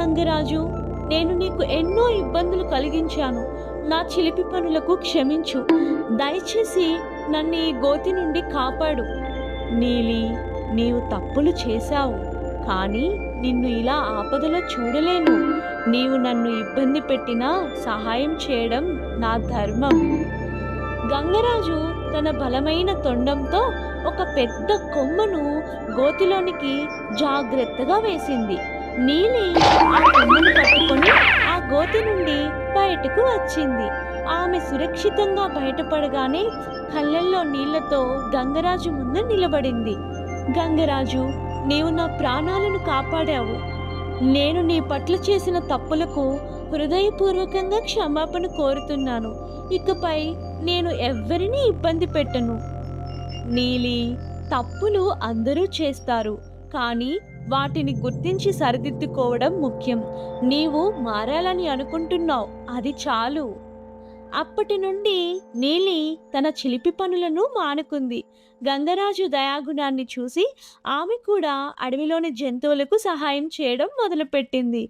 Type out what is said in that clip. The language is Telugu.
గంగరాజు, నేను నీకు ఎన్నో ఇబ్బందులు కలిగించాను. నా చిలిపి పనులకు క్షమించు. దయచేసి నన్ను ఈ గోతి నుండి కాపాడు. నీలి, నీవు తప్పులు చేశావు. కానీ నిన్ను ఇలా ఆపదలో చూడలేను. నీవు నన్ను ఇబ్బంది పెట్టినా సహాయం చేయడం నా ధర్మం. గంగరాజు తన బలమైన తొండంతో ఒక పెద్ద కొమ్మను గోతిలోనికి జాగ్రత్తగా వేసింది. నీలి ఆ కొమ్మను పట్టుకొని ఆ గోతి నుండి బయటకు వచ్చింది. ఆమె సురక్షితంగా బయటపడగానే కళ్ళల్లో నీళ్లతో గంగరాజు ముందు నిలబడింది. గంగరాజు, నీవు నా ప్రాణాలను కాపాడావు. నేను నీ పట్ల చేసిన తప్పులకు హృదయపూర్వకంగా క్షమాపణ కోరుతున్నాను. ఇకపై నేను ఎవ్వరినీ ఇబ్బంది పెట్టను. నీలి, తప్పులు అందరూ చేస్తారు, కానీ వాటిని గుర్తించి సరిదిద్దుకోవడం ముఖ్యం. నీవు మారాలని అనుకుంటున్నావు, అది చాలు. అప్పటి నుండి నీలి తన చిలిపి పనులను మానుకుంది. గంగరాజు దయాగుణాన్ని చూసి ఆమె కూడా అడవిలోని జంతువులకు సహాయం చేయడం మొదలుపెట్టింది.